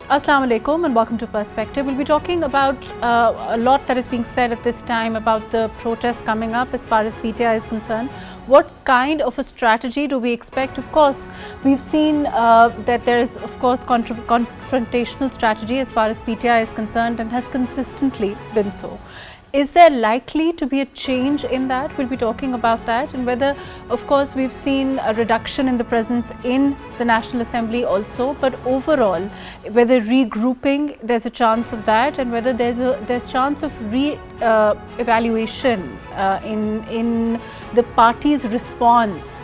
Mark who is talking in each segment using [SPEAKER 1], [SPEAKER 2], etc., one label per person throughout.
[SPEAKER 1] Assalamu alaikum and welcome to Perspective. We'll be talking about a lot that is being said at this time about the protests coming up as far as PTI is concerned. What kind of a strategy do we expect? Of course, we've seen that there is, of course, confrontational strategy as far as PTI is concerned and has consistently been so. Is there likely to be a change in that? We'll be talking about that, and whether, of course, we've seen a reduction in the presence in the National Assembly also, but overall, whether regrouping, there's a chance of that, and whether there's chance of evaluation in the party's response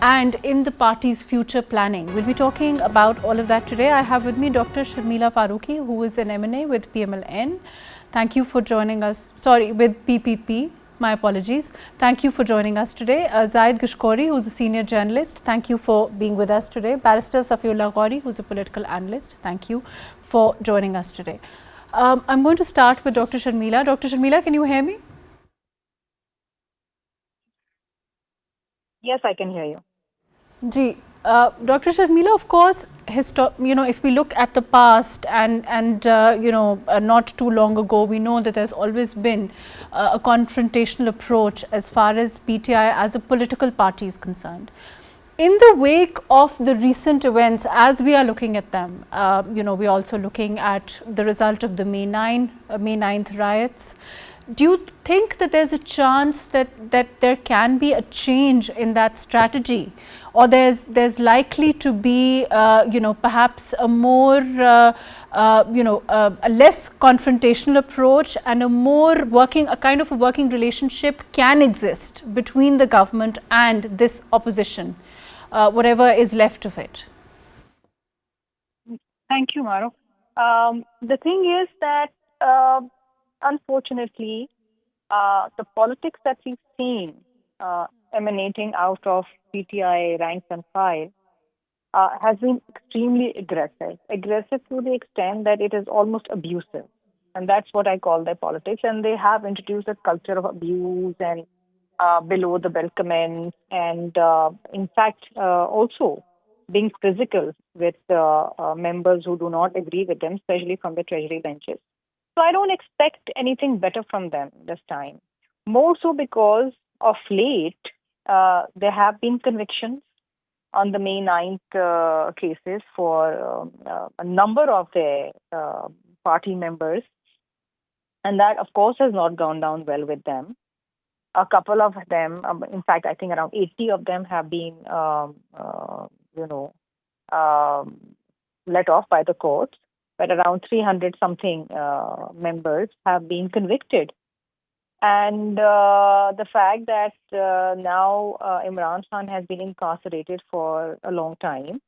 [SPEAKER 1] and in the party's future planning. We'll be talking about all of that today. I have with me Dr. Sharmila Faruqi, who is an M&A with PMLN. Thank you for joining us, with PPP, my apologies. Thank you for joining us today. Zahid Gishkori, who's a senior journalist, thank you for being with us today. Barrister Safi Ghauri, who's a political analyst, thank you for joining us today. I'm going to start with Dr. Sharmila. Dr. Sharmila, can you hear me?
[SPEAKER 2] Yes, I can hear you.
[SPEAKER 1] Ji, Dr. Sharmila, of course, if we look at the past and not too long ago, we know that there's always been a confrontational approach as far as PTI as a political party is concerned. In the wake of the recent events, as we are looking at them, we're also looking at the result of the May 9th riots. Do you think that there's a chance that there can be a change in that strategy, or there's likely to be perhaps a more a less confrontational approach, and a kind of a working relationship can exist between the government and this opposition, whatever is left of it?
[SPEAKER 2] Thank you, Mahrukh. The thing is that unfortunately, the politics that we've seen emanating out of PTI ranks and file has been extremely aggressive. Aggressive to the extent that it is almost abusive. And that's what I call their politics. And they have introduced a culture of abuse and below the belt comments, and in fact, also being physical with members who do not agree with them, especially from the Treasury benches. So I don't expect anything better from them this time. More so because of late, there have been convictions on the May 9th cases for a number of their party members. And that, of course, has not gone down well with them. A couple of them, in fact, I think around 80 of them have been, let off by the courts, but around 300 something members have been convicted. And the fact that now Imran Khan has been incarcerated for a long time,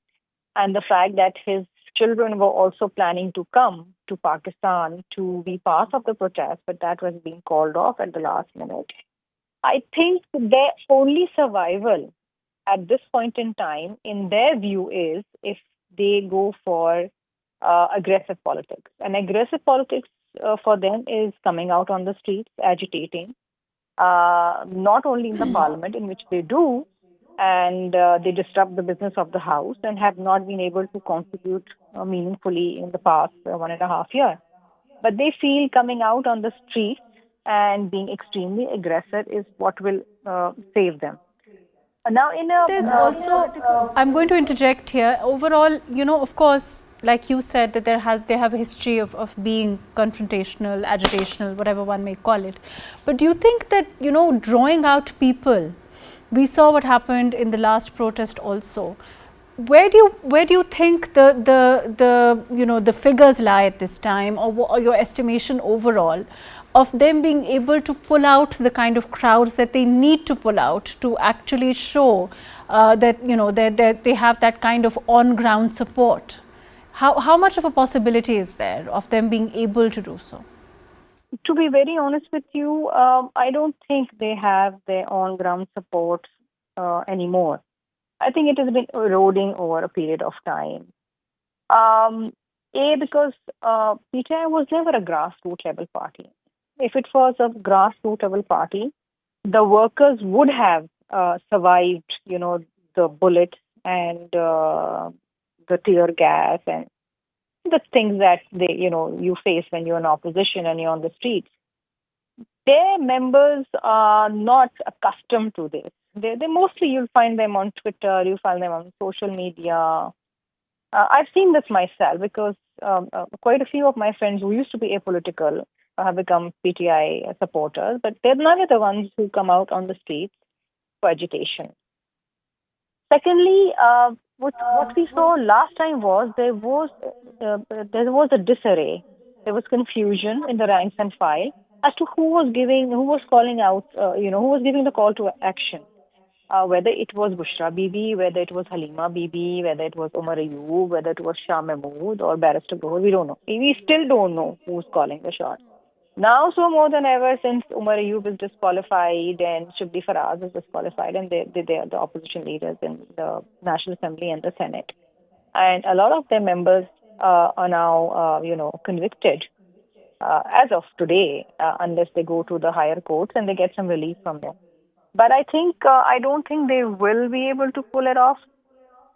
[SPEAKER 2] and the fact that his children were also planning to come to Pakistan to be part of the protest, but that was being called off at the last minute. I think their only survival at this point in time, in their view, is if they go for aggressive politics. And aggressive politics for them is coming out on the streets, agitating, not only in the parliament, in which they do, and they disrupt the business of the house and have not been able to contribute meaningfully in the past 1.5 years. But they feel coming out on the streets and being extremely aggressive is what will save them. Now,
[SPEAKER 1] There's also, I'm going to interject here. Overall, of course, like you said, that they have a history of being confrontational, agitational, whatever one may call it. But do you think that, drawing out people, we saw what happened in the last protest also. Where do you think the figures lie at this time, or your estimation overall of them being able to pull out the kind of crowds that they need to pull out to actually show that they have that kind of on-ground support? How much of a possibility is there of them being able to do so?
[SPEAKER 2] To be very honest with you, I don't think they have their on-ground support anymore. I think it has been eroding over a period of time. Because PTI was never a grassroots level party. If it was a grassroots level party, the workers would have survived, the bullets and the tear gas. And the things that you face when you're in opposition and you're on the streets. Their members are not accustomed to this. They mostly, you'll find them on Twitter, you'll find them on social media. I've seen this myself because quite a few of my friends who used to be apolitical have become PTI supporters, but they're none of the ones who come out on the streets for agitation. Secondly, what we saw last time was there was a disarray. There was confusion in the ranks and file as to who was calling out, who was giving the call to action. Whether it was Bushra Bibi, whether it was Halima Bibi, whether it was Umar Ayub, whether it was Shah Mahmood or Barrister Ghauri, we don't know. We still don't know who's calling the shot. Now, so more than ever, since Umar Ayub is disqualified and Shubdi Faraz is disqualified, and they are the opposition leaders in the National Assembly and the Senate, and a lot of their members are now, convicted as of today, unless they go to the higher courts and they get some relief from them. But I don't think they will be able to pull it off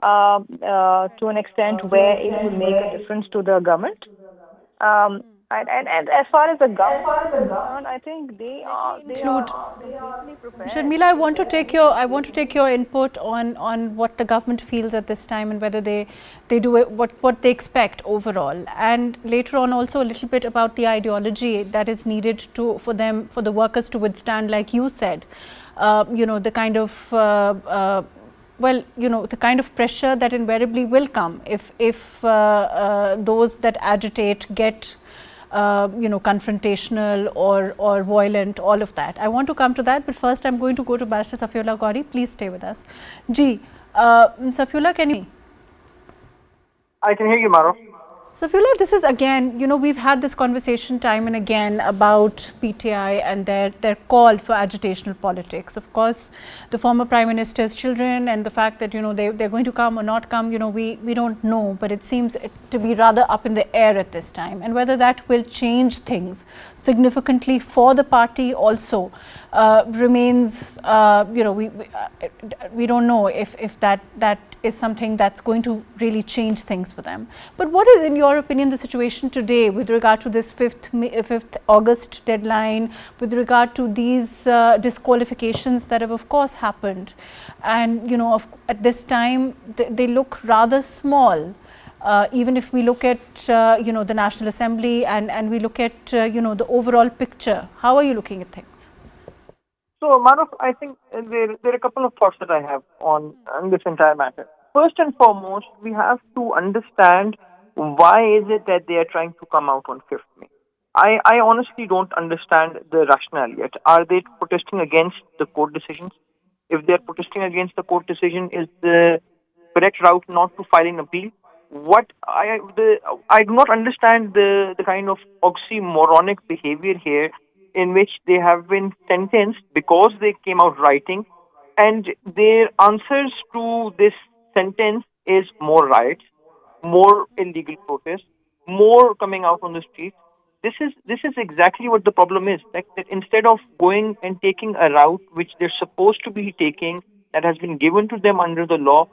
[SPEAKER 2] to an extent where it will make a difference to the government. And as far as the government is concerned, I think
[SPEAKER 1] Include
[SPEAKER 2] they're completely prepared.
[SPEAKER 1] Sharmila, I want to take your input on what the government feels at this time and whether they do it, what they expect overall, and later on also a little bit about the ideology that is needed for the workers to withstand, like you said, the kind of the kind of pressure that invariably will come if those that agitate get confrontational or violent, all of that. I want to come to that, but first I'm going to go to Barrister Safiullah Ghauri. Please stay with us. Safiullah, can you?
[SPEAKER 3] I can hear you, Mahrukh.
[SPEAKER 1] Safiullah, this is again, we've had this conversation time and again about PTI and their call for agitational politics. Of course, the former Prime Minister's children and the fact that, they're going to come or not come, we don't know, but it seems to be rather up in the air at this time. And whether that will change things significantly for the party also remains, we don't know if that is something that's going to really change things for them. But what is, in your opinion, the situation today with regard to this 5th August deadline, with regard to these disqualifications that have of course happened, and at this time they look rather small, even if we look at the National Assembly and we look at the overall picture. How are you looking at things?
[SPEAKER 3] So, Mahrukh, I think there are a couple of thoughts that I have on this entire matter. First and foremost, we have to understand why is it that they are trying to come out on 5th May. I honestly don't understand the rationale yet. Are they protesting against the court decisions? If they're protesting against the court decision, is the correct route not to file an appeal? I do not understand the kind of oxymoronic behavior here in which they have been sentenced because they came out writing, and their answers to this sentence is more riots, more illegal protests, more coming out on the streets. This is exactly what the problem is. Like that instead of going and taking a route which they're supposed to be taking, that has been given to them under the law,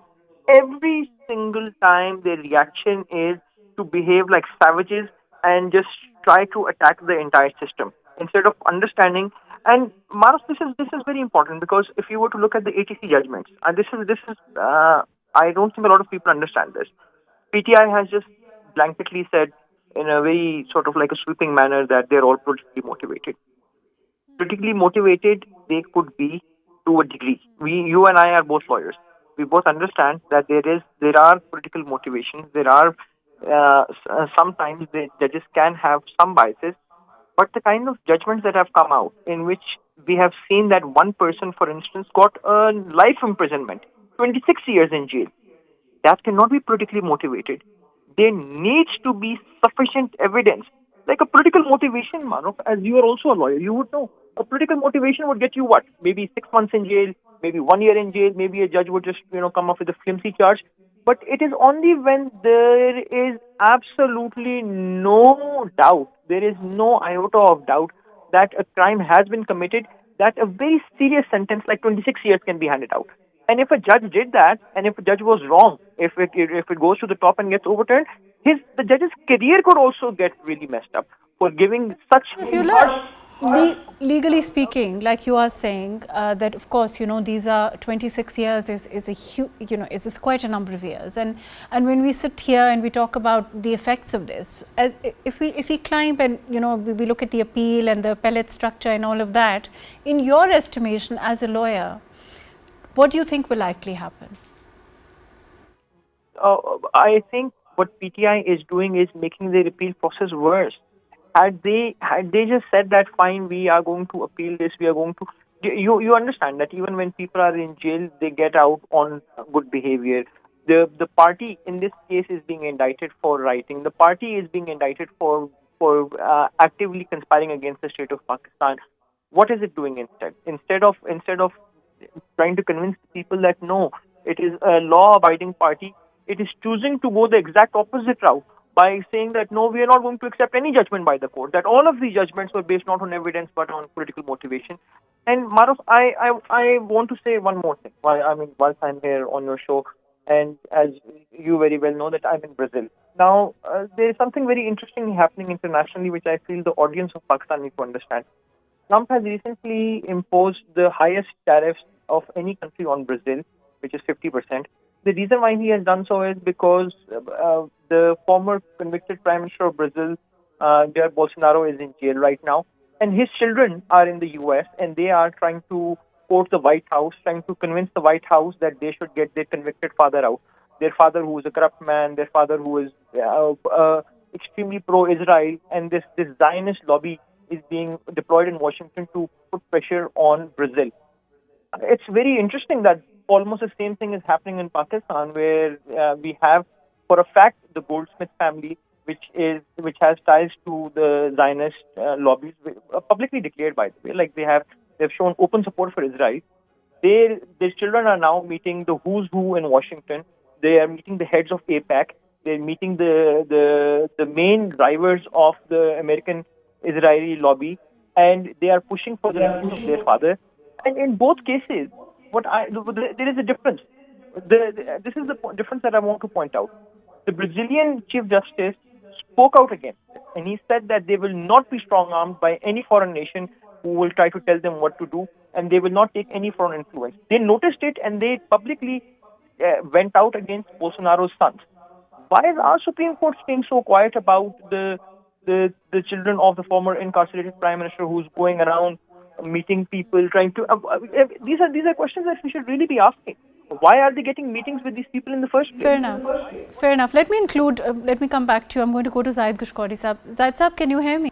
[SPEAKER 3] every single time their reaction is to behave like savages and just try to attack the entire system instead of understanding. And Maras, this is very important, because if you were to look at the ATC judgments, and this is I don't think a lot of people understand this. PTI has just blanketly said in a very sort of like a sweeping manner that they're all politically motivated. Politically motivated they could be to a degree. You and I are both lawyers. We both understand that there are political motivations. There are sometimes the judges can have some biases, but the kind of judgments that have come out, in which we have seen that one person, for instance, got a life imprisonment, 26 years in jail, that cannot be politically motivated. There needs to be sufficient evidence. Like a political motivation, Mahrukh, as you are also a lawyer, you would know. A political motivation would get you what? Maybe 6 months in jail, maybe 1 year in jail, maybe a judge would just, come up with a flimsy charge. But it is only when there is absolutely no doubt, there is no iota of doubt that a crime has been committed, that a very serious sentence like 26 years can be handed out. And if a judge did that, and if a judge was wrong, if it goes to the top and gets overturned, the judge's career could also get really messed up for giving such
[SPEAKER 1] If you
[SPEAKER 3] harsh.
[SPEAKER 1] look, legally speaking, like you are saying, that of course, these are 26 years is a huge, is quite a number of years. And when we sit here and we talk about the effects of this, as if we climb and, we look at the appeal and the appellate structure and all of that, in your estimation as a lawyer, what do you think will likely happen?
[SPEAKER 3] I think what PTI is doing is making the appeal process worse. Had they just said that fine, we are going to appeal this, we are going to, you understand that even when people are in jail, they get out on good behavior. The party in this case is being indicted for rioting. The party is being indicted for actively conspiring against the state of Pakistan. What is it doing instead? Instead of trying to convince people that no, it is a law-abiding party, it is choosing to go the exact opposite route by saying that no, we are not going to accept any judgment by the court, that all of these judgments were based not on evidence but on political motivation. And Mahrukh, I want to say one more thing. Whilst I'm here on your show, and as you very well know, that I'm in Brazil. Now, there is something very interesting happening internationally, which I feel the audience of Pakistan need to understand. Trump has recently imposed the highest tariffs of any country on Brazil, which is 50%. The reason why he has done so is because the former convicted Prime Minister of Brazil, Jair Bolsonaro, is in jail right now. And his children are in the US, and they are trying to court the White House, trying to convince the White House that they should get their convicted father out. Their father, who is a corrupt man, their father, who is extremely pro-Israel, and this Zionist lobby is being deployed in Washington to put pressure on Brazil. It's very interesting that almost the same thing is happening in Pakistan, where we have, for a fact, the Goldsmith family, which has ties to the Zionist lobbies, publicly declared, by the way. Like they've shown open support for Israel. Their children are now meeting the who's who in Washington. They are meeting the heads of APAC. They're meeting the main drivers of the American Israeli lobby, and they are pushing for the release of their father. And in both cases, there is a difference. This is the difference that I want to point out. The Brazilian Chief Justice spoke out against it, and he said that they will not be strong-armed by any foreign nation who will try to tell them what to do, and they will not take any foreign influence. They noticed it, and they publicly went out against Bolsonaro's sons. Why is our Supreme Court staying so quiet about the children of the former incarcerated Prime Minister who's going around meeting people, trying to... these are questions that we should really be asking. Why are they getting meetings with these people in the first place?
[SPEAKER 1] Fair enough. Fair enough. Let me come back to you. I'm going to go to Zahid Gishkori sahab. Zahid sahab, can you hear me?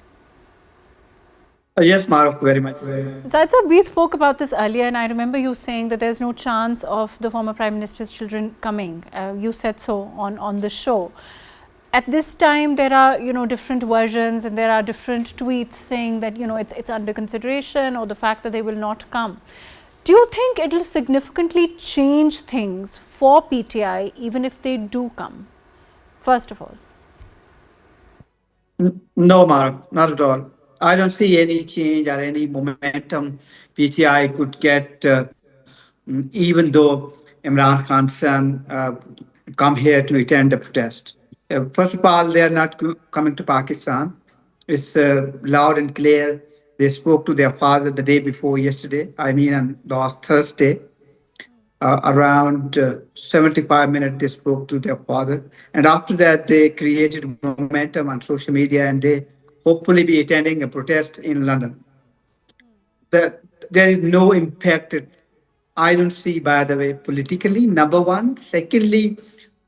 [SPEAKER 4] Yes, Mahrukh, very much.
[SPEAKER 1] Zahid sahab, we spoke about this earlier, and I remember you saying that there's no chance of the former Prime Minister's children coming. You said so on the show. At this time, there are different versions, and there are different tweets saying that it's under consideration, or the fact that they will not come. Do you think it will significantly change things for PTI even if they do come? First of all.
[SPEAKER 4] No, Mahrukh, not at all. I don't see any change or any momentum PTI could get, even though Imran Khan's son come here to attend the protest. First of all, they are not coming to Pakistan. It's loud and clear. They spoke to their father the day before yesterday, on last Thursday. Around 75 minutes, they spoke to their father. And after that, they created momentum on social media, and they hopefully be attending a protest in London. There is no impact, I don't see, by the way, politically, number one. Secondly,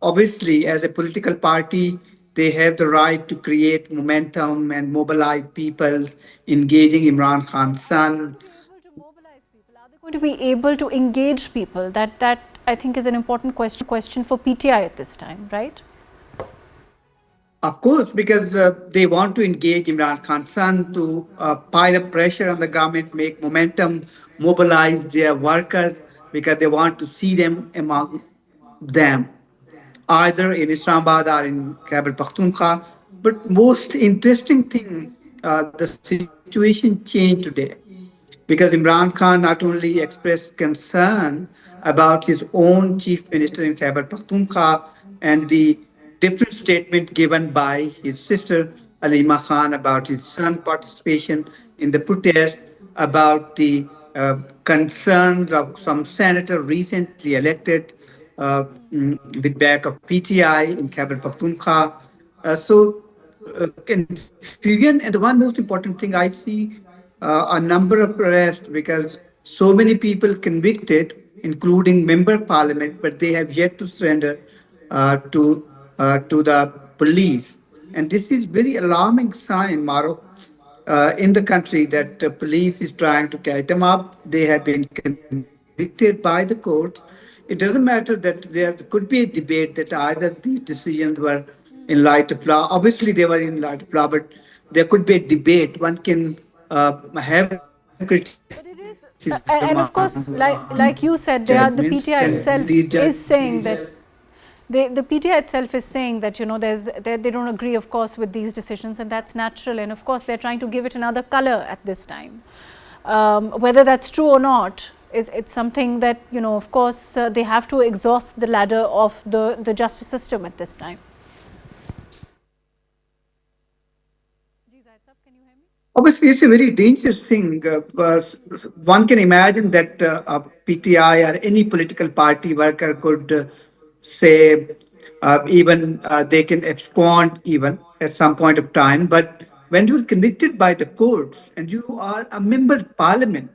[SPEAKER 4] obviously, as a political party, they have the right to create momentum and mobilize people, engaging Imran Khan's son.
[SPEAKER 1] Are they going to be able to engage people? That I think is an important question for PTI at this time, right?
[SPEAKER 4] Of course, because they want to engage Imran Khan's son to pile up pressure on the government, make momentum, mobilize their workers, because they want to see them among them, either in Islamabad or in Khyber Pakhtunkhwa. But most interesting thing, the situation changed today, because Imran Khan not only expressed concern about his own chief minister in Khyber Pakhtunkhwa and the different statement given by his sister Alima Khan about his son participation in the protest, about the concerns of some senator recently elected with back of PTI in Khyber Pakhtunkhwa. Confusion, and the one most important thing I see a number of arrests because so many people convicted, including member of parliament, but they have yet to surrender to the police. And this is very alarming sign, Mahrukh, in the country that the police is trying to catch them up. They have been convicted by the court. It doesn't matter that there could be a debate that either these decisions were in light of law. Obviously, they were in light of law, but there could be a debate. One can have criticism
[SPEAKER 1] But it
[SPEAKER 4] on
[SPEAKER 1] is,
[SPEAKER 4] on
[SPEAKER 1] and of course, like you said,
[SPEAKER 4] judgments,
[SPEAKER 1] they are, the
[SPEAKER 4] and
[SPEAKER 1] PTI
[SPEAKER 4] these
[SPEAKER 1] itself is saying
[SPEAKER 4] judgments.
[SPEAKER 1] that the PTI itself is saying that they don't agree, of course, with these decisions, and that's natural. And of course, they're trying to give it another color at this time. Whether that's true or not, it's something that of course, they have to exhaust the ladder of the justice system at this time.
[SPEAKER 4] Obviously, it's a very dangerous thing. One can imagine that a PTI or any political party worker could say, even they can abscond even at some point of time. But when you're convicted by the courts and you are a member of parliament,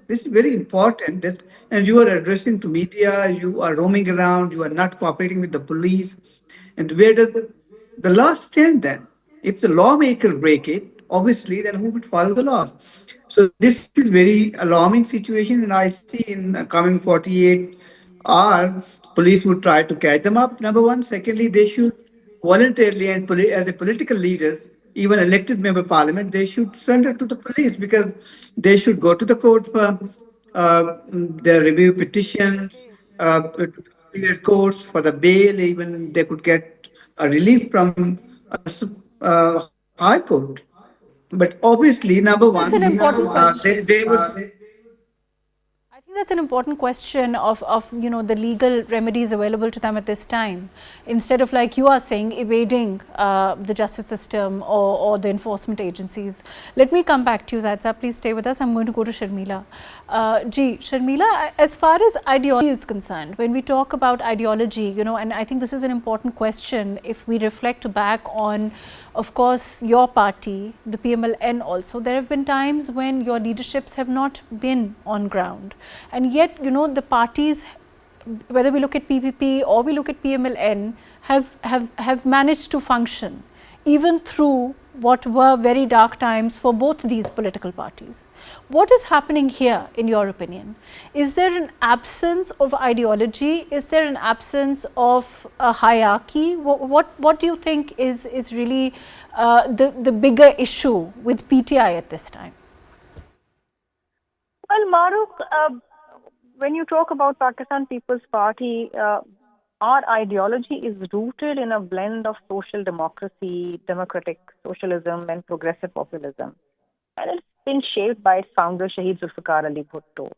[SPEAKER 4] this is very important that, and you are addressing to media, you are roaming around, you are not cooperating with the police. And where does the law stand then? If the lawmaker break it, obviously, then who would follow the law? So this is very alarming situation, and I see in the coming 48 hours, police would try to catch them up. Number one. Secondly, they should voluntarily and as a political leaders, even elected member of parliament, they should surrender to the police because they should go to the court for their review petitions, courts for the bail. Even they could get a relief from high court. But obviously, number one,
[SPEAKER 1] That's an important question.
[SPEAKER 4] they would.
[SPEAKER 1] I think that's an important question of the legal remedies available to them at this time. Instead of, like you are saying, evading the justice system or the enforcement agencies. Let me come back to you, Zahid Saab. Please stay with us. I'm going to go to Sharmila. Sharmila, as far as ideology is concerned, when we talk about ideology, and I think this is an important question if we reflect back on, of course, your party, the PMLN also, there have been times when your leaderships have not been on ground. And yet, the parties, whether we look at PPP or we look at PMLN, have managed to function, even through what were very dark times for both these political parties. What is happening here, in your opinion? Is there an absence of ideology? Is there an absence of a hierarchy? What do you think is really the bigger issue with PTI at this time?
[SPEAKER 2] Well, Mahrukh, when you talk about Pakistan People's Party, our ideology is rooted in a blend of social democracy, democratic socialism, and progressive populism. And it's been shaped by its founder, Shahid Zulfikar Ali Bhutto.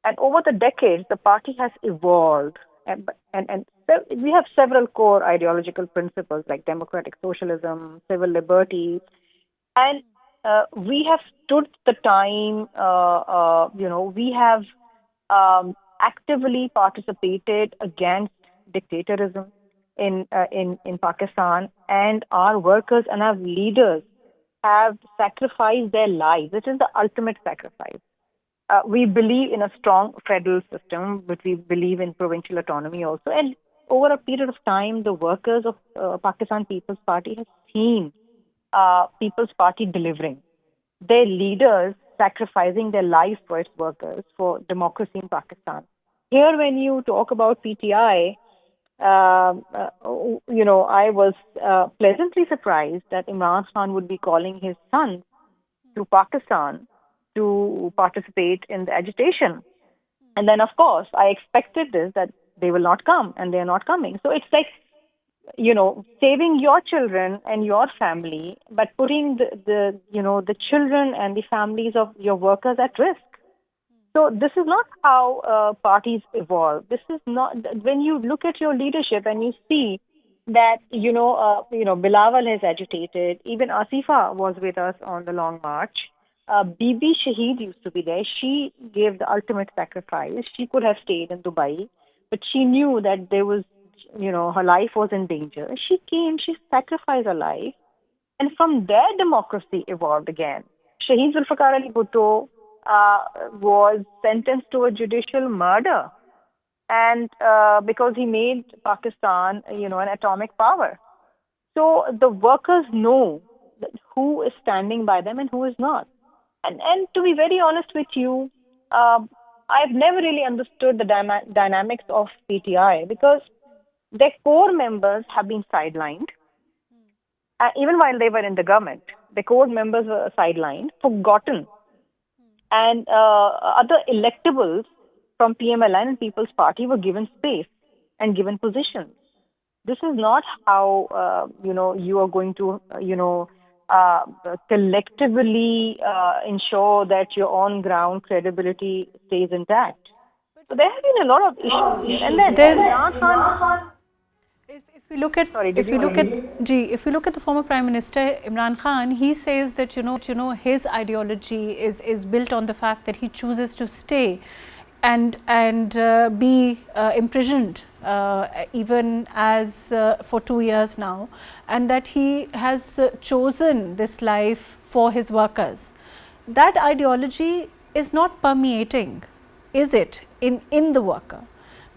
[SPEAKER 2] And over the decades, the party has evolved. And we have several core ideological principles like democratic socialism, civil liberties, and we have stood the time. We have actively participated against dictatorism in Pakistan, and our workers and our leaders have sacrificed their lives. This is the ultimate sacrifice. We believe in a strong federal system, but we believe in provincial autonomy also. And over a period of time, the workers of Pakistan People's Party have seen People's Party delivering. Their leaders sacrificing their lives for its workers, for democracy in Pakistan. Here, when you talk about PTI, I was pleasantly surprised that Imran Khan would be calling his son to Pakistan to participate in the agitation. And then, of course, I expected this, that they will not come, and they're not coming. So it's like, saving your children and your family, but putting the children and the families of your workers at risk. So this is not how parties evolve. This is not, when you look at your leadership and you see that Bilawal has agitated. Even Asifa was with us on the long march. Bibi Shaheed used to be there. She gave the ultimate sacrifice. She could have stayed in Dubai, but she knew that there was, her life was in danger. She came. She sacrificed her life, and from there, democracy evolved again. Shaheed Zulfikar Ali Bhutto was sentenced to a judicial murder, and because he made Pakistan, an atomic power. So the workers know that who is standing by them and who is not. And to be very honest with you, I've never really understood the dynamics of PTI because their core members have been sidelined. Even while they were in the government, the core members were sidelined, forgotten, and other electables from PMLN and People's Party were given space and given positions. This is not how you are going to collectively ensure that your on ground credibility stays intact. So there have been a lot of issues here, and then Imran Khan.
[SPEAKER 1] If we look at if we look at the former Prime Minister Imran Khan, he says that his ideology is built on the fact that he chooses to stay and be imprisoned even as for 2 years now, and that he has chosen this life for his workers. That ideology is not permeating, is it, in the worker?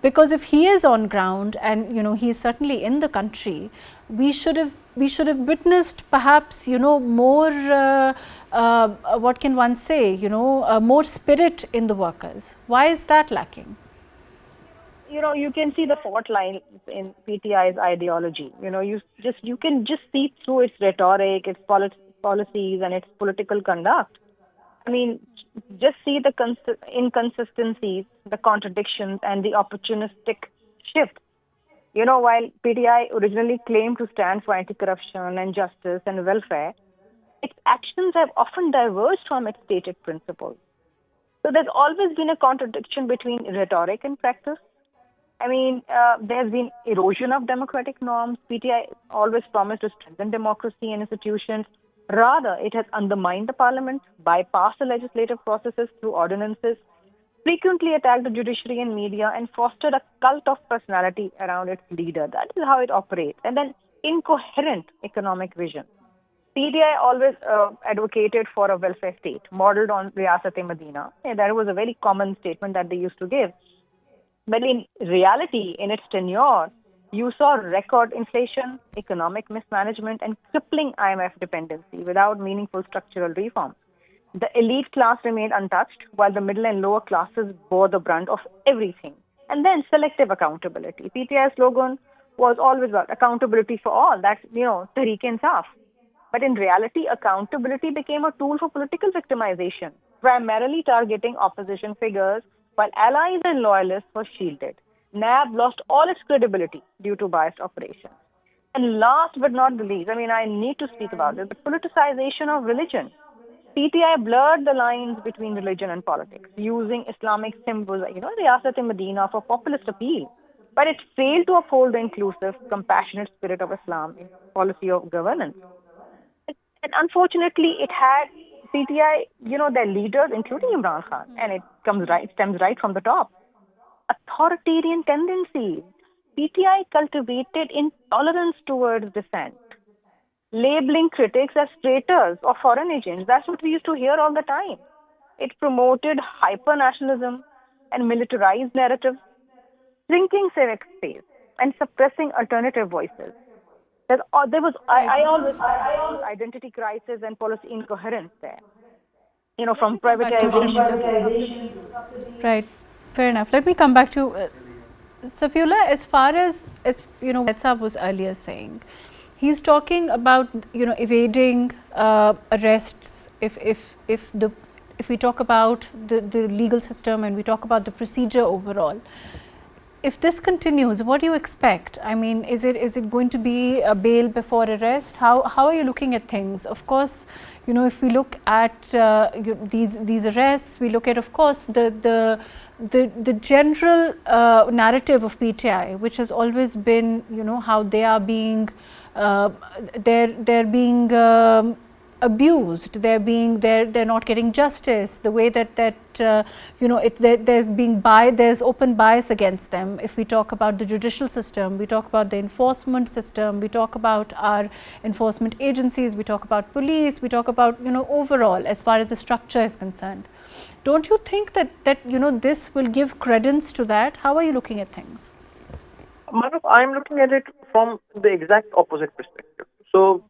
[SPEAKER 1] Because if he is on ground and he is certainly in the country, we should have witnessed perhaps more what can one say, more spirit in the workers. Why is that lacking?
[SPEAKER 2] You can see the fault lines in PTI's ideology. You can just see through its rhetoric, its policies, and its political conduct. I mean, just see the inconsistencies, the contradictions, and the opportunistic shift. While PTI originally claimed to stand for anti-corruption and justice and welfare, its actions have often diverged from its stated principles. So there's always been a contradiction between rhetoric and practice. I mean, there's been erosion of democratic norms. PTI always promised to strengthen democracy and institutions. Rather, it has undermined the parliament, bypassed the legislative processes through ordinances, frequently attacked the judiciary and media, and fostered a cult of personality around its leader. That is how it operates. And then incoherent economic vision. PTI always advocated for a welfare state modeled on Riyasat-e-Madina. And that was a very common statement that they used to give. But in reality, in its tenure, you saw record inflation, economic mismanagement, and crippling IMF dependency without meaningful structural reform. The elite class remained untouched, while the middle and lower classes bore the brunt of everything. And then selective accountability. PTI's slogan was always about accountability for all. That's, Tehreek-e-Insaf. But in reality, accountability became a tool for political victimization, primarily targeting opposition figures, while allies and loyalists were shielded. NAB lost all its credibility due to biased operations. And last but not the least, I need to speak about this, but politicization of religion. PTI blurred the lines between religion and politics, using Islamic symbols, Riyasat-e-Madina for populist appeal. But it failed to uphold the inclusive, compassionate spirit of Islam in policy of governance. And unfortunately, it had PTI, their leaders, including Imran Khan, and it stems right from the top. Authoritarian tendencies. PTI cultivated intolerance towards dissent, labeling critics as traitors or foreign agents. That's what we used to hear all the time. It promoted hyper-nationalism and militarized narratives, shrinking civic space and suppressing alternative voices. There was, I always identity crisis and policy incoherence there. From privatization.
[SPEAKER 1] Right, fair enough. Let me come back to Safiullah. As far as Saab was earlier saying, he's talking about evading arrests. If we talk about the legal system and we talk about the procedure overall, if this continues, what do you expect? I mean, is it going to be a bail before arrest? How are you looking at things? Of course, you know, if we look at these arrests, we look at, of course, the general narrative of PTI, which has always been, you know, how they are being they're being abused, they're not getting justice, the way that you know, there's open bias against them. If we talk about the judicial system, we talk about the enforcement system, we talk about our enforcement agencies, we talk about police, we talk about, you know, overall as far as the structure is concerned. Don't you think that you know, this will give credence to that? How are you looking at things?
[SPEAKER 3] Mahrukh, I'm looking at it from the exact opposite perspective. So,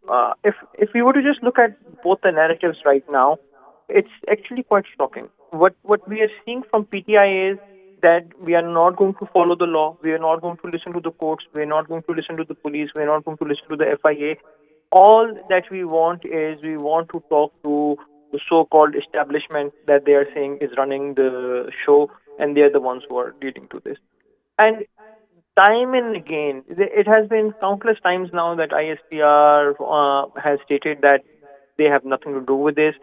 [SPEAKER 3] if we were to just look at both the narratives right now, it's actually quite shocking. What we are seeing from PTI is that we are not going to follow the law. We are not going to listen to the courts. We are not going to listen to the police. We are not going to listen to the FIA. All that we want is we want to talk to the so-called establishment that they are saying is running the show, and they are the ones who are leading to this. And time and again, it has been countless times now that ISPR has stated that they have nothing to do with this.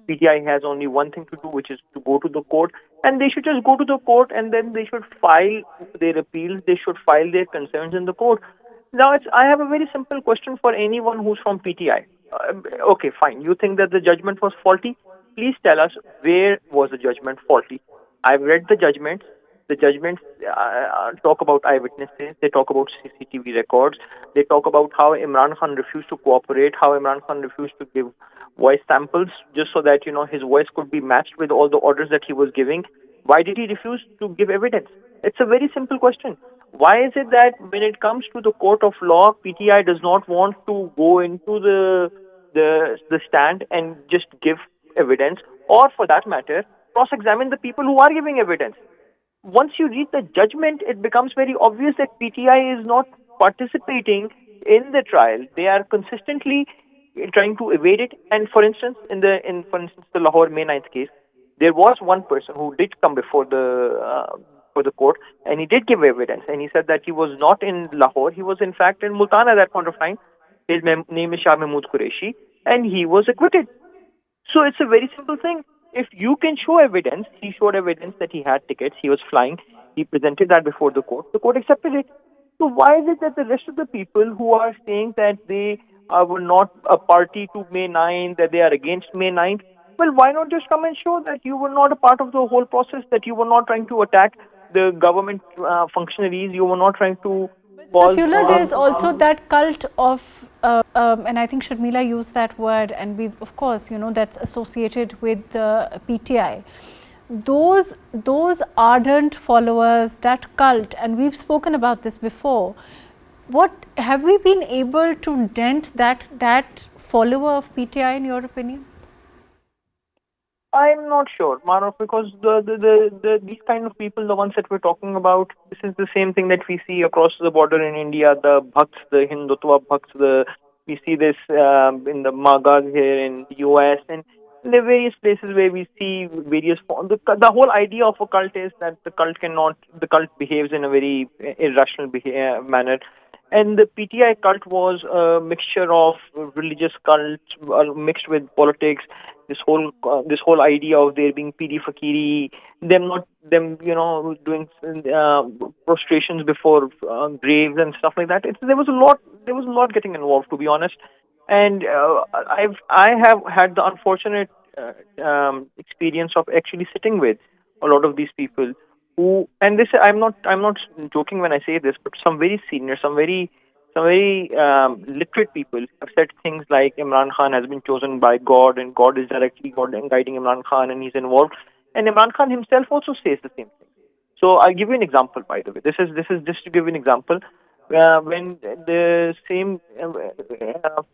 [SPEAKER 3] PTI has only one thing to do, which is to go to the court, and they should just go to the court, and then they should file their appeals. They should file their concerns in the court. Now, I have a very simple question for anyone who's from PTI. Okay, fine. You think that the judgment was faulty? Please tell us, where was the judgment faulty? I've read the judgments. The judgments talk about eyewitnesses. They talk about CCTV records. They talk about how Imran Khan refused to cooperate, how Imran Khan refused to give voice samples just so that, you know, his voice could be matched with all the orders that he was giving. Why did he refuse to give evidence? It's a very simple question. Why is it that when it comes to the court of law, PTI does not want to go into the stand and just give evidence, or for that matter, cross-examine the people who are giving evidence? Once you read the judgment, it becomes very obvious that PTI is not participating in the trial. They are consistently trying to evade it. And for instance, for instance, the Lahore May 9th case, there was one person who did come before the court, and he did give evidence, and he said that he was not in Lahore. He was in fact in Multan at that point of time. His name is Shah Mahmood Qureshi, and he was acquitted. So it's a very simple thing. If you can show evidence, he showed evidence that he had tickets, he was flying, he presented that before the court accepted it. So why is it that the rest of the people who are saying that they were not a party to May 9, that they are against May 9, well, why not just come and show that you were not a part of the whole process, that you were not trying to attack the government functionaries, you were not trying to cause...
[SPEAKER 1] Safiullah, there's also that cult of, and I think Sharmila used that word, and we've, of course, you know, that's associated with the PTI. Those ardent followers, that cult, and we've spoken about this before. What have we been able to dent that follower of PTI, in your opinion?
[SPEAKER 3] I'm not sure, Mahrukh, because these kind of people, the ones that we're talking about, this is the same thing that we see across the border in India, the Bhakts, the Hindutva Bhakts, we see this in the Magas here in the US, and in the various places where we see various forms. The whole idea of a cult is that the cult behaves in a very irrational manner. And the PTI cult was a mixture of religious cult mixed with politics. This whole idea of there being piri fakiri, them you know, doing prostrations before graves and stuff like that. There was a lot getting involved, to be honest. And I have had the unfortunate experience of actually sitting with a lot of these people who, and this I'm not joking when I say this, but some very senior, some very literate people have said things like Imran Khan has been chosen by God, and God is directly guiding Imran Khan, and he's involved. And Imran Khan himself also says the same thing. So I'll give you an example. By the way, this is just to give you an example. When the same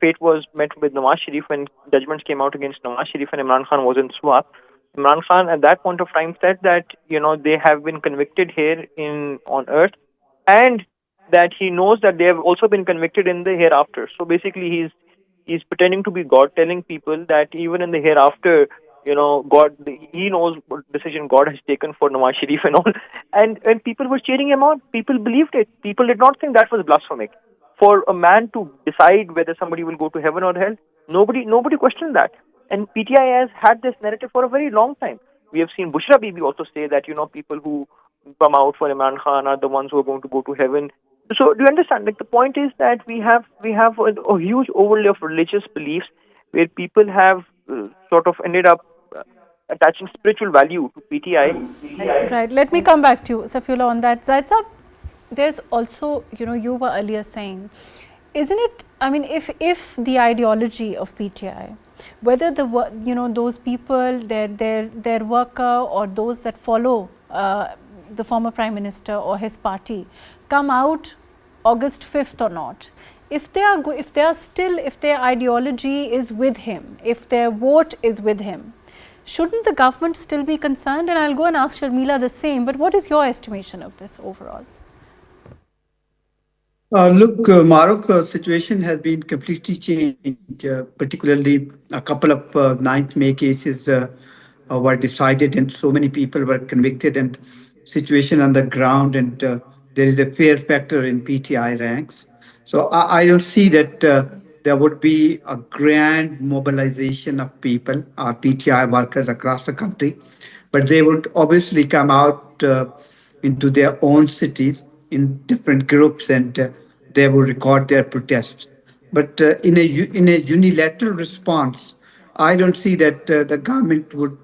[SPEAKER 3] fate was met with Nawaz Sharif, when judgments came out against Nawaz Sharif and Imran Khan was in swap, Imran Khan at that point of time said that, you know, they have been convicted here on earth, and that he knows that they have also been convicted in the hereafter. So basically he's pretending to be God, telling people that even in the hereafter God, he knows what decision God has taken for Nawaz Sharif and all. And people were cheering him on. People believed it. People did not think that was blasphemic. For a man to decide whether somebody will go to heaven or hell, nobody questioned that. And PTI has had this narrative for a very long time. We have seen Bushra Bibi also say that, people who come out for Imran Khan are the ones who are going to go to heaven. So do you understand? Like, the point is that we have a huge overlay of religious beliefs where people have sort of ended up attaching spiritual value to PTI.
[SPEAKER 1] Right. Let me come back to you, Safiullah, on that. Zaid Saab, there's also, you were earlier saying, isn't it, I mean, if the ideology of PTI, whether those people, their worker, or those that follow the former Prime Minister or his party come out August 5th or not, if their ideology is with him, if their vote is with him, shouldn't the government still be concerned? And I'll go and ask Sharmila the same, but what is your estimation of this overall?
[SPEAKER 4] Look, Mahrukh, situation has been completely changed, particularly a couple of 9th May cases were decided and so many people were convicted, and situation on the ground, and there is a fear factor in PTI ranks. So I don't see that there would be a grand mobilization of people or PTI workers across the country, but they would obviously come out into their own cities in different groups, and they would record their protests. But in a unilateral response, I don't see that the government would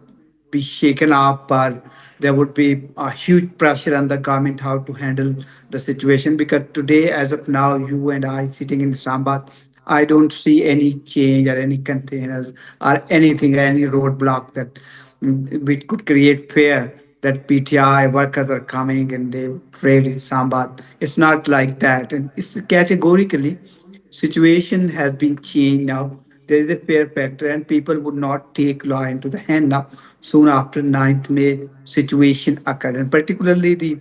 [SPEAKER 4] be shaken up, or there would be a huge pressure on the government how to handle the situation. Because today, as of now, you and I sitting in Islamabad, I don't see any change or any containers or anything, any roadblock that we could create fear that PTI workers are coming and they trade in Islamabad. It's not like that. And it's categorically, situation has been changed now. There is a fear factor, and people would not take law into the hand now. Soon after 9th May situation occurred, and particularly the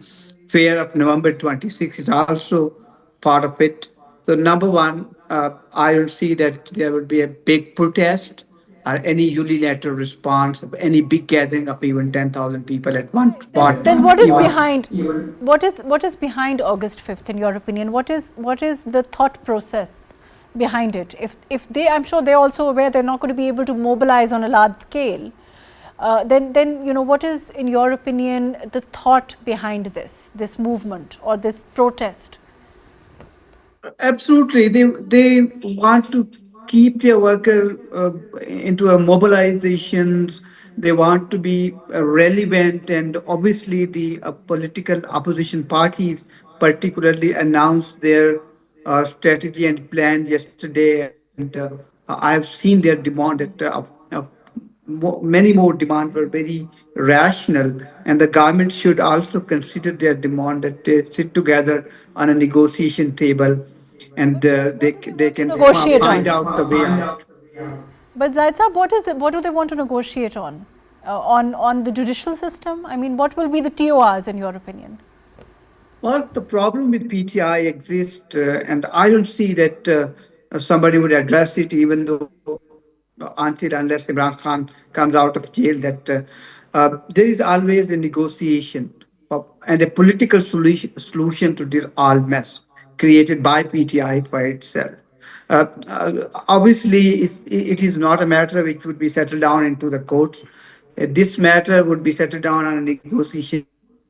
[SPEAKER 4] fear of November 26th is also part of it. So number one, I don't see that there would be a big protest or any unilateral response of any big gathering of even 10,000 people at one
[SPEAKER 1] Right.
[SPEAKER 4] spot.
[SPEAKER 1] Then what is
[SPEAKER 4] Even
[SPEAKER 1] behind? What is behind August 5th in your opinion? What is the thought process behind it? If they, I'm sure they're also aware they're not going to be able to mobilize on a large scale. Then what is, in your opinion, the thought behind this movement or this protest?
[SPEAKER 4] Absolutely, they want to keep their worker into a mobilizations. They want to be relevant, and obviously the political opposition parties particularly announced their strategy and plan yesterday, and I have seen their demand that many more demands were very rational, and the government should also consider their demand that they sit together on a negotiation table, and they can
[SPEAKER 1] Negotiate
[SPEAKER 4] find
[SPEAKER 1] on.
[SPEAKER 4] out the way out.
[SPEAKER 1] But Zaid Saab, what do they want to negotiate on? On the judicial system? I mean, what will be the TORs in your opinion?
[SPEAKER 4] Well, the problem with PTI exists, and I don't see that somebody would address it, even though until unless Imran Khan comes out of jail, that there is always a negotiation and a political solution to this all mess created by PTI by itself. Obviously, it is not a matter which would be settled down into the courts. This matter would be settled down on a negotiation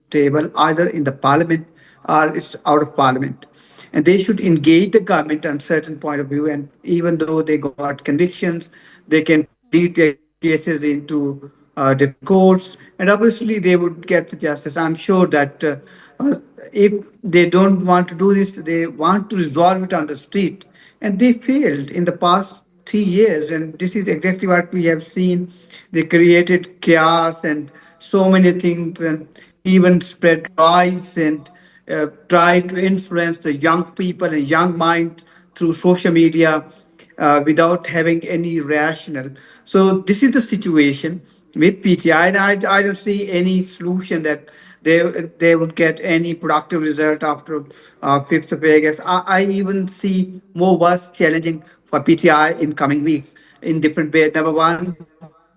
[SPEAKER 4] table, either in the parliament or it's out of parliament. And they should engage the government on certain point of view. And even though they got convictions, they can plead their cases into different courts, and obviously they would get the justice. I'm sure that if they don't want to do this, they want to resolve it on the street, and they failed in the past 3 years. And this is exactly what we have seen. They created chaos and so many things, and even spread lies, and tried to influence the young people and young minds through social media without having any rational. So this is the situation with PTI, and I don't see any solution that they would get any productive result after 5th of August. I even see more worse challenging for PTI in coming weeks in different ways. Number one,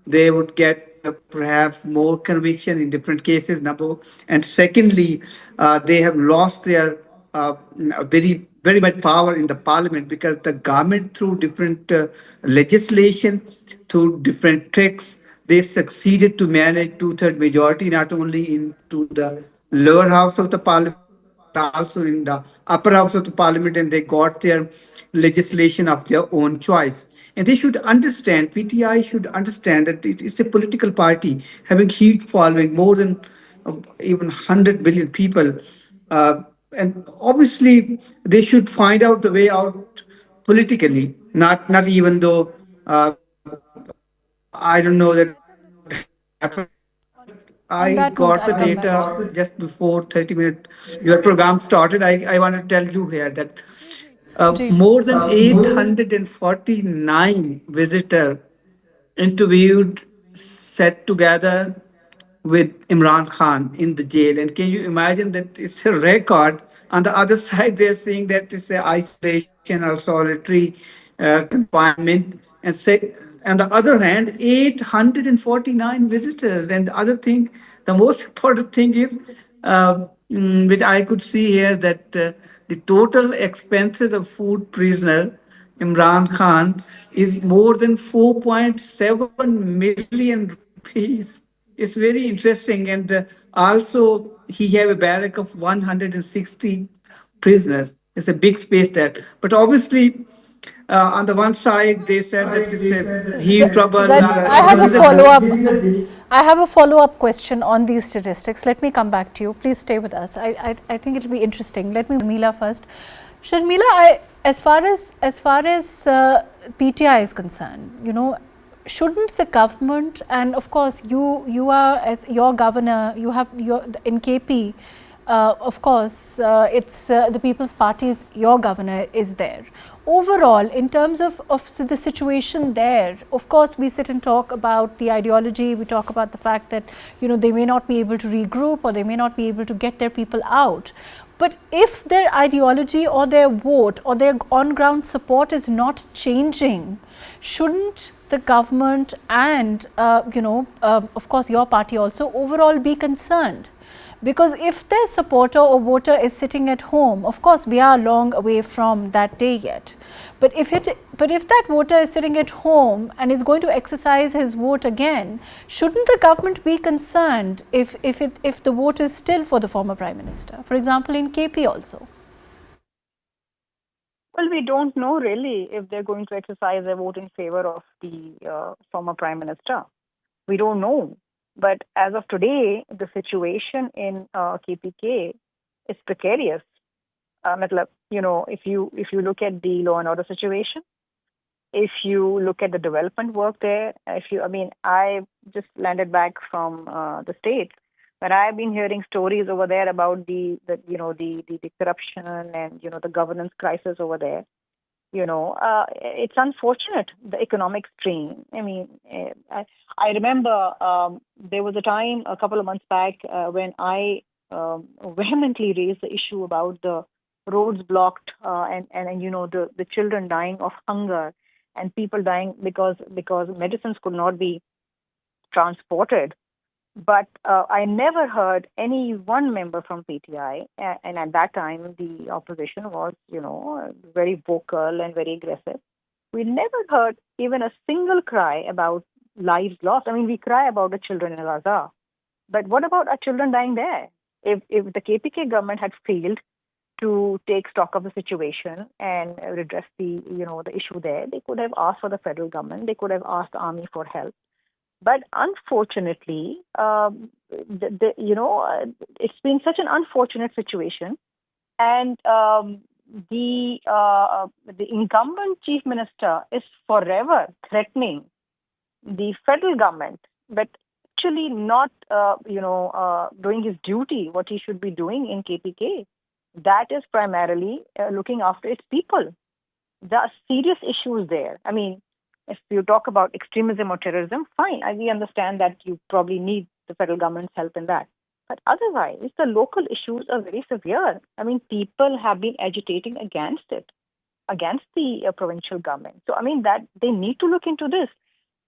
[SPEAKER 4] they would get perhaps more conviction in different cases. Number and secondly, they have lost their very much power in the parliament because the government through different legislation, through different tricks, they succeeded to manage two-third majority not only into the lower house of the parliament but also in the upper house of the parliament, and they got their legislation of their own choice. And they should understand, PTI should understand that it is a political party having huge following, more than even 100 million people. And obviously, they should find out the way out politically, not even though I don't know that would happen, but I
[SPEAKER 1] On that
[SPEAKER 4] got
[SPEAKER 1] note,
[SPEAKER 4] the
[SPEAKER 1] I'll come back to
[SPEAKER 4] data
[SPEAKER 1] you.
[SPEAKER 4] just before 30 minutes your program started. I want to tell you here that
[SPEAKER 1] Ji.
[SPEAKER 4] more than 849 visitors interviewed, sat together with Imran Khan in the jail. And can you imagine that it's a record? On the other side, they're saying that it's a isolation or solitary confinement. And say, on the other hand, 849 visitors. And the other thing, the most important thing is, which I could see here, that the total expenses of food prisoner Imran Khan is more than 4.7 million rupees. It's very interesting, and also he have a barrack of 160 prisoners. It's a big space there. But obviously, on the one side, they said that it's a huge trouble.
[SPEAKER 1] Zed, I
[SPEAKER 4] This
[SPEAKER 1] have a
[SPEAKER 4] is a
[SPEAKER 1] follow
[SPEAKER 4] big.
[SPEAKER 1] up. I have a follow up question on these statistics. Let me come back to you. Please stay with us. I think it'll be interesting. Let me Sharmila first. Sharmila, as far as PTI is concerned, shouldn't the government, and of course you are, as your governor, you have your in KP, of course it's the People's Party is your governor is there. Overall, in terms of the situation there, of course we sit and talk about the ideology, we talk about the fact that they may not be able to regroup or they may not be able to get their people out. But if their ideology or their vote or their on ground support is not changing, shouldn't the government and of course your party also overall be concerned? Because if their supporter or voter is sitting at home, of course we are long away from that day yet, but if that voter is sitting at home and is going to exercise his vote again, shouldn't the government be concerned if the vote is still for the former Prime Minister, for example in KP also?
[SPEAKER 2] Well, we don't know really if they're going to exercise their vote in favor of the former Prime Minister. We don't know. But as of today, the situation in KPK is precarious. If you look at the law and order situation, if you look at the development work there, I just landed back from the States, but I've been hearing stories over there about the corruption and the governance crisis over there. It's unfortunate, the economic strain. I remember there was a time a couple of months back when I vehemently raised the issue about the roads blocked and the children dying of hunger and people dying because medicines could not be transported. But I never heard any one member from PTI, and at that time the opposition was, very vocal and very aggressive. We never heard even a single cry about lives lost. We cry about the children in Gaza, but what about our children dying there? If the KPK government had failed to take stock of the situation and redress the issue there, they could have asked for the federal government. They could have asked the army for help. But unfortunately, it's been such an unfortunate situation, and the incumbent chief minister is forever threatening the federal government, but actually not, doing his duty, what he should be doing in KPK. That is primarily looking after its people. There are serious issues there. If you talk about extremism or terrorism, fine. We understand that you probably need the federal government's help in that. But otherwise, the local issues are very severe. People have been agitating against it, against the provincial government. So, that they need to look into this.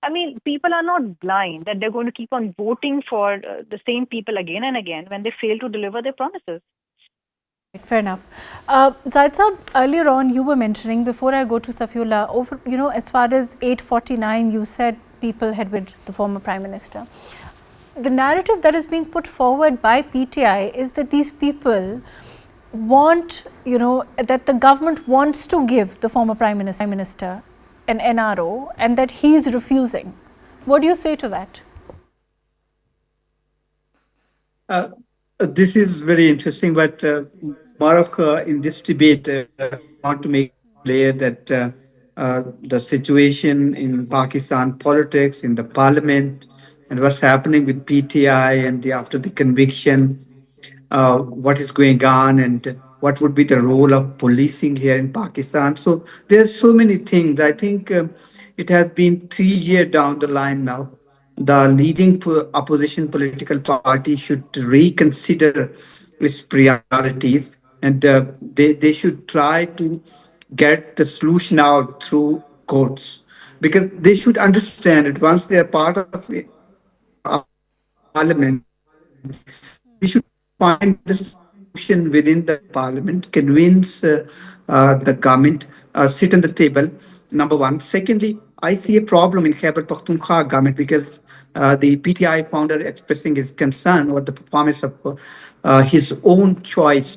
[SPEAKER 2] I mean, people are not blind that they're going to keep on voting for the same people again and again when they fail to deliver their promises.
[SPEAKER 1] Fair enough. Zaid Saab, earlier on you were mentioning, before I go to Safiullah, over, as far as 849, you said people had with the former Prime Minister. The narrative that is being put forward by PTI is that these people want, that the government wants to give the former Prime Minister an NRO and that he is refusing. What do you say to that?
[SPEAKER 4] This is very interesting, but Mahrukh, in this debate, I want to make clear that the situation in Pakistan politics, in the parliament, and what's happening with PTI and after the conviction, what is going on, and what would be the role of policing here in Pakistan. So there's so many things. I think it has been 3 years down the line now. The leading opposition political party should reconsider its priorities, and they should try to get the solution out through courts, because they should understand that once they are part of parliament, we should find the solution within the parliament, convince the government, sit on the table. Number one. Secondly, I see a problem in Khyber Pakhtunkhwa government, because the PTI founder expressing his concern over the performance of his own choice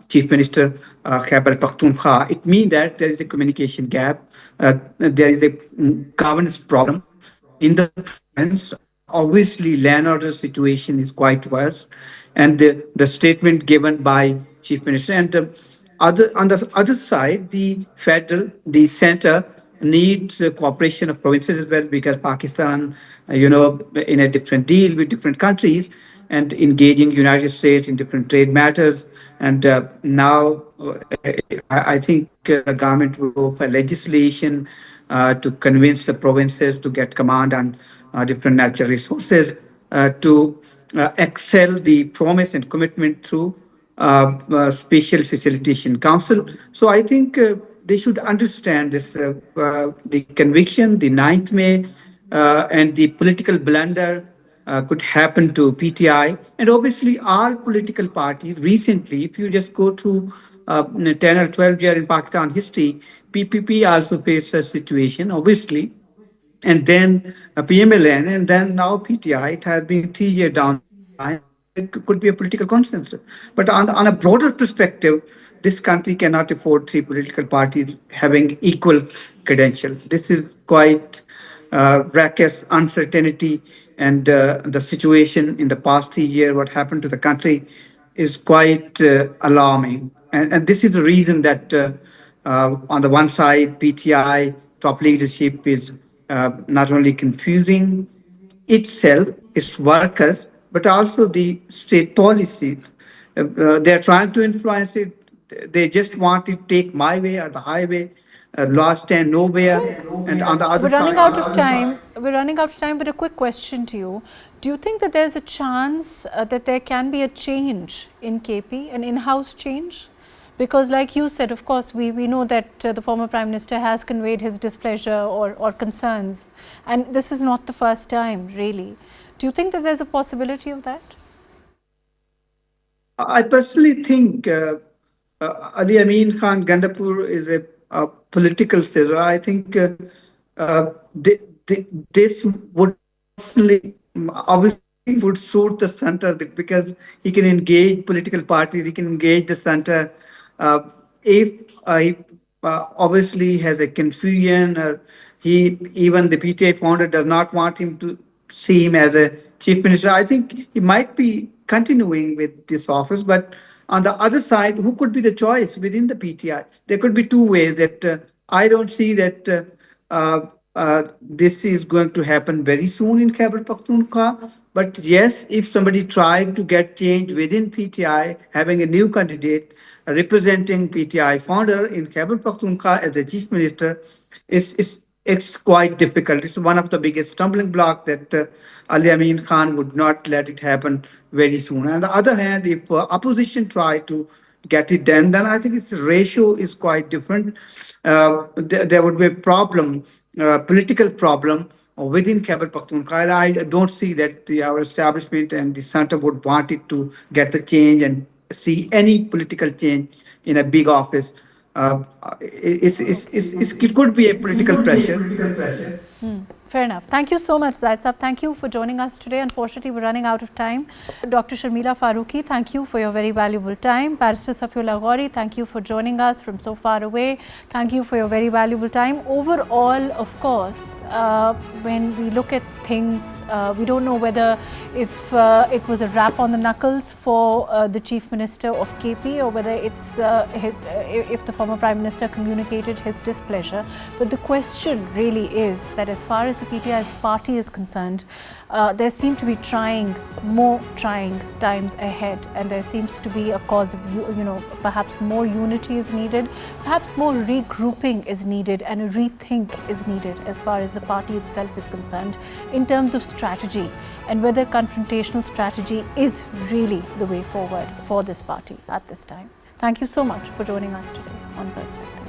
[SPEAKER 4] chief minister Khyber Pakhtunkhwa. It means that there is a communication gap, there is a governance problem in the province. Obviously, land order situation is quite worse, and the statement given by chief minister and other on the other side, the federal, the center needs the cooperation of provinces as well, because Pakistan, in a different deal with different countries and engaging United States in different trade matters. And now I think the government will go for legislation to convince the provinces to get command on different natural resources, to excel the promise and commitment through Special Facilitation Council. So I think they should understand this, the conviction, the 9th May, and the political blunder could happen to PTI. And obviously, all political parties recently, if you just go through 10 or 12 years in Pakistan history, PPP also faced a situation, obviously, and then PMLN, and then now PTI. It has been 3 years down the line, and there could be a political consensus. But on a broader perspective, this country cannot afford three political parties having equal credential. This is quite brackets uncertainty, and the situation in the past 3 years, what happened to the country, is quite alarming. And this is the reason that on the one side, PTI top leadership is not only confusing itself, its workers, but also the state policies. They're trying to influence it. They just want to take my way or the highway, last stand nowhere. And on the other
[SPEAKER 1] We're running
[SPEAKER 4] side,
[SPEAKER 1] out of time. We're running out of time, but a quick question to you. Do you think that there's a chance that there can be a change in KP, an in-house change? Because like you said, of course, we know that the former Prime Minister has conveyed his displeasure or concerns, and this is not the first time, really. Do you think that there's a possibility of that?
[SPEAKER 4] I personally think Ali Amin Khan Gandapur is a political scissor. I think this would personally, obviously, would suit the center, because he can engage political parties, he can engage the center. Uh, if he obviously has a confusion, or he, even the PTA founder does not want him to see him as a chief minister, I think he might be continuing with this office. But on the other side, who could be the choice within the PTI? There could be two ways that I don't see that this is going to happen very soon in Khyber Pakhtunkhwa. But yes, if somebody tried to get change within PTI, having a new candidate representing PTI founder in Khyber Pakhtunkhwa as the chief minister, it's quite difficult. It's one of the biggest stumbling blocks that Ali Amin Khan would not let it happen very soon. On the other hand, if opposition try to get it done, then I think its ratio is quite different. There would be a problem, political problem within Khyber Pakhtunkhwa. And I don't see that our establishment and the center would want it to get the change and see any political change in a big office. It could be a political pressure.
[SPEAKER 1] Fair enough. Thank you so much, Zahid Saab. Thank you for joining us today. Unfortunately, we're running out of time. Dr. Sharmila Faruqi, thank you for your very valuable time. Barrister Safi Ghauri, thank you for joining us from so far away. Thank you for your very valuable time. Overall, of course, when we look at things, we don't know whether if it was a rap on the knuckles for the Chief Minister of KP or whether it's if the former Prime Minister communicated his displeasure. But the question really is that as far as the PTI's party is concerned, there seem to be more trying times ahead, and there seems to be a cause of, perhaps more unity is needed, perhaps more regrouping is needed, and a rethink is needed as far as the party itself is concerned in terms of strategy, and whether confrontational strategy is really the way forward for this party at this time. Thank you so much for joining us today on Perspective.